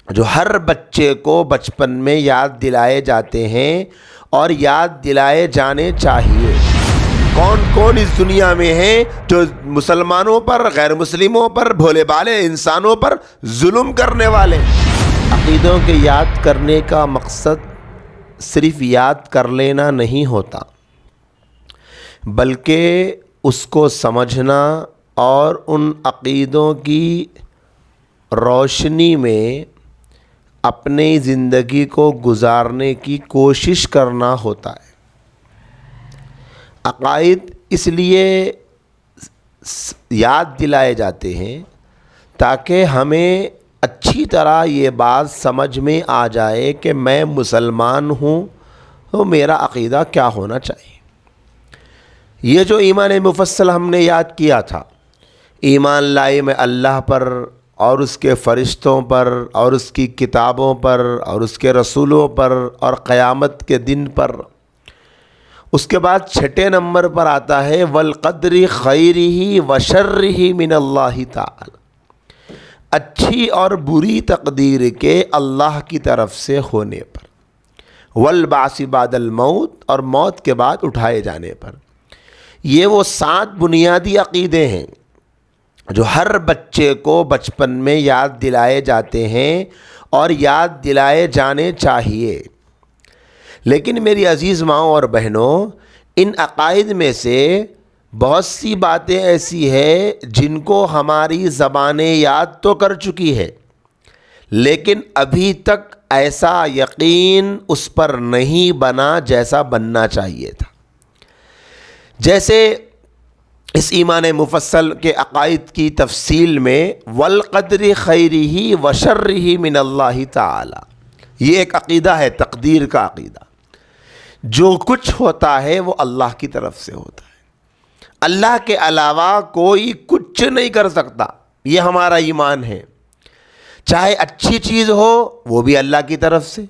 جو ہر بچے کو بچپن میں یاد دلائے جاتے ہیں اور یاد دلائے جانے چاہیے۔ کون کون اس دنیا میں ہیں جو مسلمانوں پر، غیر مسلموں پر، بھولے بھالے انسانوں پر ظلم کرنے والے؟ عقیدوں کے یاد کرنے کا مقصد صرف یاد کر لینا نہیں ہوتا، بلکہ اس کو سمجھنا اور ان عقیدوں کی روشنی میں اپنی زندگی کو گزارنے کی کوشش کرنا ہوتا ہے۔ عقائد اس لیے یاد دلائے جاتے ہیں تاکہ ہمیں اچھی طرح یہ بات سمجھ میں آ جائے کہ میں مسلمان ہوں تو میرا عقیدہ کیا ہونا چاہیے۔ یہ جو ایمان مفصل ہم نے یاد کیا تھا، ایمان لائے میں اللہ پر اور اس کے فرشتوں پر اور اس کی کتابوں پر اور اس کے رسولوں پر اور قیامت کے دن پر، اس کے بعد چھٹے نمبر پر آتا ہے والقدر خیرہ وشرہ من اللہ تعالی، اچھی اور بری تقدیر کے اللہ کی طرف سے ہونے پر، والبعث بعد الموت، اور موت کے بعد اٹھائے جانے پر۔ یہ وہ 7 بنیادی عقیدے ہیں جو ہر بچے کو بچپن میں یاد دلائے جاتے ہیں اور یاد دلائے جانے چاہیے۔ لیکن میری عزیز ماؤں اور بہنوں، ان عقائد میں سے بہت سی باتیں ایسی ہیں جن کو ہماری زبانیں یاد تو کر چکی ہے، لیکن ابھی تک ایسا یقین اس پر نہیں بنا جیسا بننا چاہیے تھا۔ جیسے اس ایمان مفصل کے عقائد کی تفصیل میں والقدر خیرہ وشرہ من اللہ تعالی، یہ ایک عقیدہ ہے، تقدیر کا عقیدہ۔ جو کچھ ہوتا ہے وہ اللہ کی طرف سے ہوتا ہے، اللہ کے علاوہ کوئی کچھ نہیں کر سکتا، یہ ہمارا ایمان ہے۔ چاہے اچھی چیز ہو وہ بھی اللہ کی طرف سے،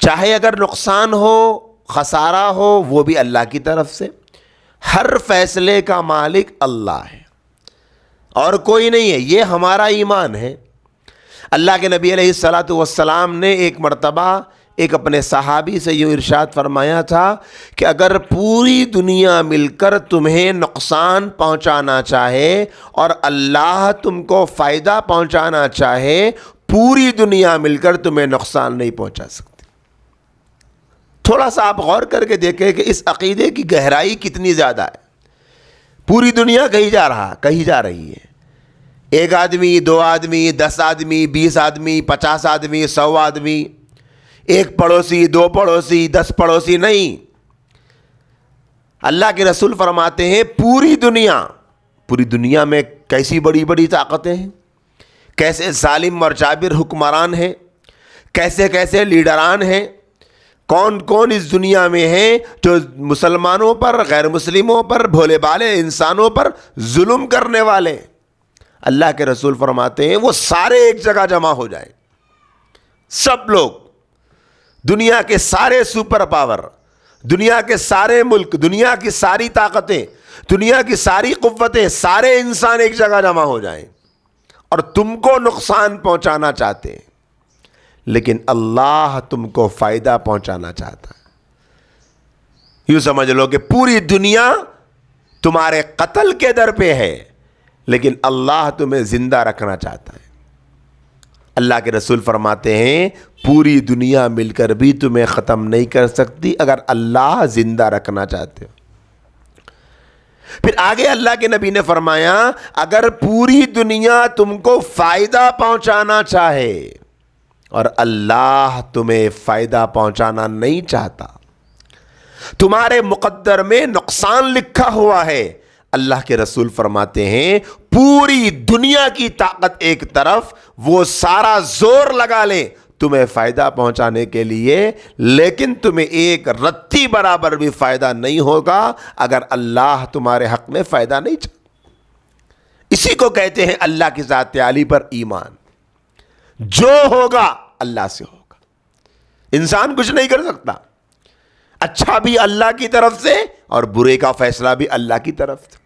چاہے اگر نقصان ہو، خسارہ ہو، وہ بھی اللہ کی طرف سے۔ ہر فیصلے کا مالک اللہ ہے اور کوئی نہیں ہے، یہ ہمارا ایمان ہے۔ اللہ کے نبی علیہ السلام نے ایک مرتبہ ایک اپنے صحابی سے یوں ارشاد فرمایا تھا کہ اگر پوری دنیا مل کر تمہیں نقصان پہنچانا چاہے اور اللہ تم کو فائدہ پہنچانا چاہے، پوری دنیا مل کر تمہیں نقصان نہیں پہنچا سکتی۔ تھوڑا سا آپ غور کر کے دیکھیں کہ اس عقیدے کی گہرائی کتنی زیادہ ہے۔ پوری دنیا کہیں جا رہی ہے، 1 آدمی، 2 آدمی، 10 آدمی، 20 آدمی، 50 آدمی، 100 آدمی، 1 پڑوسی، 2 پڑوسی، 10 پڑوسی نہیں۔ اللہ کے رسول فرماتے ہیں پوری دنیا میں کیسی بڑی بڑی طاقتیں ہیں، کیسے ظالم اور جابر حکمران ہیں، کیسے کیسے لیڈران ہیں، کون کون اس دنیا میں ہیں جو مسلمانوں پر، غیر مسلموں پر، بھولے بھالے انسانوں پر ظلم کرنے والے۔ اللہ کے رسول فرماتے ہیں وہ سارے ایک جگہ جمع ہو جائیں، سب لوگ، دنیا کے سارے سپر پاور، دنیا کے سارے ملک، دنیا کی ساری طاقتیں، دنیا کی ساری قوتیں، سارے انسان ایک جگہ جمع ہو جائیں اور تم کو نقصان پہنچانا چاہتے ہیں، لیکن اللہ تم کو فائدہ پہنچانا چاہتا ہے۔ یوں سمجھ لو کہ پوری دنیا تمہارے قتل کے در پہ ہے، لیکن اللہ تمہیں زندہ رکھنا چاہتا ہے۔ اللہ کے رسول فرماتے ہیں پوری دنیا مل کر بھی تمہیں ختم نہیں کر سکتی اگر اللہ زندہ رکھنا چاہتے ہو۔ پھر آگے اللہ کے نبی نے فرمایا اگر پوری دنیا تم کو فائدہ پہنچانا چاہے اور اللہ تمہیں فائدہ پہنچانا نہیں چاہتا، تمہارے مقدر میں نقصان لکھا ہوا ہے، اللہ کے رسول فرماتے ہیں پوری دنیا کی طاقت ایک طرف، وہ سارا زور لگا لے تمہیں فائدہ پہنچانے کے لیے، لیکن تمہیں ایک رتی برابر بھی فائدہ نہیں ہوگا اگر اللہ تمہارے حق میں فائدہ نہیں چاہتا۔ اسی کو کہتے ہیں اللہ کی ذات عالی پر ایمان۔ جو ہوگا اللہ سے ہوگا، انسان کچھ نہیں کر سکتا، اچھا بھی اللہ کی طرف سے اور برے کا فیصلہ بھی اللہ کی طرف سے۔